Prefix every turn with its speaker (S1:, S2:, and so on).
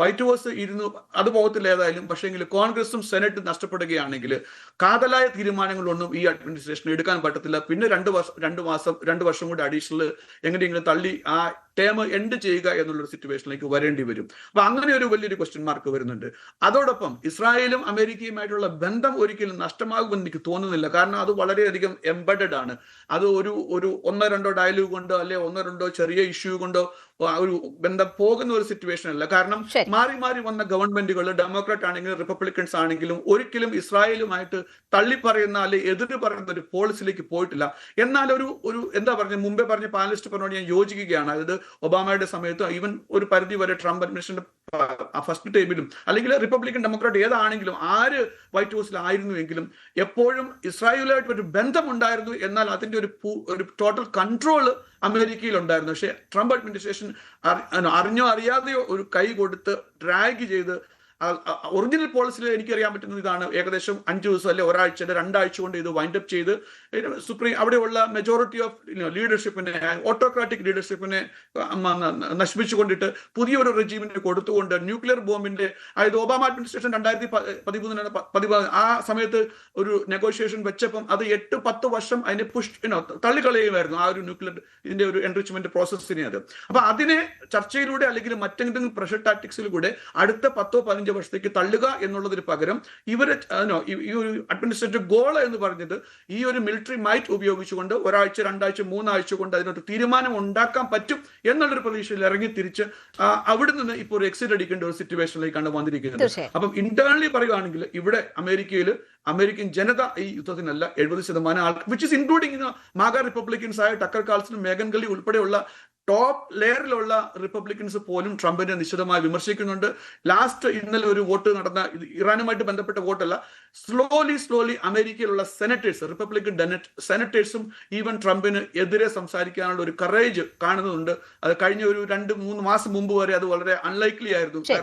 S1: White house ഇരുന്ന് അത് പോകത്തില്ല ഏതായാലും. പക്ഷേങ്കിൽ കോൺഗ്രസും സെനറ്റും നഷ്ടപ്പെടുകയാണെങ്കിൽ കാതലായ തീരുമാനങ്ങളൊന്നും ഈ അഡ്മിനിസ്ട്രേഷൻ എടുക്കാൻ പറ്റത്തില്ല. പിന്നെ 2 വർഷം കൂടി അഡീഷണൽ എങ്ങനെയെങ്കിലും തള്ളി ആ ടേം എൻഡ് ചെയ്യുക എന്നുള്ളൊരു സിറ്റുവേഷനിലേക്ക് വരേണ്ടി വരും. അപ്പൊ അങ്ങനെ ഒരു വലിയൊരു ക്വസ്റ്റ്യൻ മാർക്ക് വരുന്നുണ്ട്. അതോടൊപ്പം ഇസ്രായേലും അമേരിക്കയുമായിട്ടുള്ള ബന്ധം ഒരിക്കലും നഷ്ടമാകുമെന്ന് എനിക്ക് തോന്നുന്നില്ല. കാരണം അത് വളരെയധികം എംബഡഡ് ആണ്. അത് ഒരു 1-2 ഡയലോഗ് കൊണ്ടോ അല്ലെ 1-2 ചെറിയ ഇഷ്യൂ കൊണ്ടോ ഒരു ബന്ധം പോകുന്ന ഒരു സിറ്റുവേഷൻ അല്ല. കാരണം മാറി മാറി വന്ന ഗവൺമെന്റുകൾ ഡെമോക്രാറ്റ് ആണെങ്കിലും റിപ്പബ്ലിക്കൻസ് ആണെങ്കിലും ഒരിക്കലും ഇസ്രായേലുമായിട്ട് തള്ളിപ്പറയുന്ന അല്ലെ എതിര് പറയുന്ന ഒരു പോളിസിയിലേക്ക് പോയിട്ടില്ല. എന്നാൽ ഒരു എന്താ പറഞ്ഞ മുമ്പേ പറഞ്ഞ പാനലിസ്റ്റ് പറഞ്ഞോട് ഞാൻ യോജിക്കുകയാണ്. അതായത് ഒബാമയുടെ സമയത്ത് ഈവൻ ഒരു പരിധി വരെ ട്രംപ് അഡ്മിനിസ്ട്രേഷന്റെ ഫസ്റ്റ് ടൈമിലും അല്ലെങ്കിൽ റിപ്പബ്ലിക്കൻ ഡെമോക്രാറ്റ് ഏതാണെങ്കിലും ആര് വൈറ്റ് ഹൗസിലായിരുന്നുവെങ്കിലും എപ്പോഴും ഇസ്രായേലുമായിട്ട് ഒരു ബന്ധമുണ്ടായിരുന്നു. എന്നാൽ അതിന്റെ ഒരു ടോട്ടൽ കൺട്രോൾ അമേരിക്കയിൽ ഉണ്ടായിരുന്നു. പക്ഷെ ട്രംപ് അഡ്മിനിസ്ട്രേഷൻ അറിഞ്ഞോ അറിയാതെയോ ഒരു കൈ കൊടുത്ത് ഡ്രാഗ് ചെയ്ത് ഒറിജിനൽ പോളിസിയിൽ എനിക്കറിയാൻ പറ്റുന്നത് ഇതാണ്. ഏകദേശം 5 ദിവസം അല്ലെ ഒരാഴ്ച 2 ആഴ്ച കൊണ്ട് ഇത് വൈൻഡ് അപ്പ് ചെയ്ത് അവിടെയുള്ള മെജോറിറ്റി ഓഫ് ലീഡർഷിപ്പിനെ ഓട്ടോക്രാറ്റിക് ലീഡർഷിപ്പിനെ നശിപ്പിച്ചുകൊണ്ടിട്ട് പുതിയൊരു റെജീമിനെ കൊടുത്തുകൊണ്ട് ന്യൂക്ലിയർ ബോംബിന്റെ അതായത് ഒബാമ അഡ്മിനിസ്ട്രേഷൻ 2013 ആ സമയത്ത് ഒരു നെഗോഷിയേഷൻ വെച്ചപ്പം അത് 8-10 വർഷം അതിനെ തള്ളിക്കളയുമായിരുന്നു ആ ഒരു ന്യൂക്ലിയർ ഇതിന്റെ ഒരു എൻറിച്ച്മെന്റ് പ്രോസസ്സിനെ. അപ്പൊ അതിനെ ചർച്ചയിലൂടെ അല്ലെങ്കിൽ മറ്റെന്തെങ്കിലും പ്രഷർ ടാക്ടിക്സിലൂടെ അടുത്ത 10-15 വർഷത്തേക്ക് തള്ളുക എന്നുള്ളതിന് പകരം ഇവര് ഈ ഒരു അഡ്മിനിസ്ട്രേറ്റീവ് ഗോൾ എന്ന് പറഞ്ഞത് ഈ ഒരു മിലിറ്ററി മൈറ്റ് ഉപയോഗിച്ചുകൊണ്ട് 1 ആഴ്ച 2 ആഴ്ച 3 ആഴ്ച കൊണ്ട് അതിനൊരു തീരുമാനം ഉണ്ടാക്കാൻ പറ്റും എന്നുള്ളൊരു പ്രതീക്ഷയിൽ ഇറങ്ങി തിരിച്ച് അവിടെ നിന്ന് ഇപ്പോൾ ഒരു എക്സിറ്റ് അടിക്കേണ്ട ഒരു സിറ്റുവേഷനിലേക്കാണ് വന്നിരിക്കുന്നത്. അപ്പം ഇന്റേണലി പറയുകയാണെങ്കിൽ ഇവിടെ അമേരിക്കൻ ജനത ഈ യുദ്ധത്തിനല്ല 70% ആൾ വിച്ച് ഇസ് ഇൻക്ലൂഡിംഗ് മാഗ റിപ്പബ്ലിക്കൻസ് ആയ ടക്കർ കാൾസണും മേഗൻ ഗള്ളി ഉൾപ്പെടെയുള്ള ടോപ്പ് ലെയറിലുള്ള റിപ്പബ്ലിക്കൻസ് പോലും ട്രംപിനെ നിശ്ചിതമായി വിമർശിക്കുന്നുണ്ട്. ലാസ്റ്റ് ഇന്നലെ ഒരു വോട്ട് നടന്ന ഇറാനുമായിട്ട് ബന്ധപ്പെട്ട വോട്ടല്ല, സ്ലോലി അമേരിക്കയിലുള്ള സെനറ്റേഴ്സ് റിപ്പബ്ലിക്കൻ സെനറ്റേഴ്സും ഈവൻ ട്രംപിന് എതിരെ സംസാരിക്കാനുള്ള ഒരു കറേജ് കാണുന്നുണ്ട്. അത് കഴിഞ്ഞ ഒരു 2-3 മാസം മുമ്പ് വരെ അത് വളരെ അൺലൈക്ലി ആയിരുന്നു.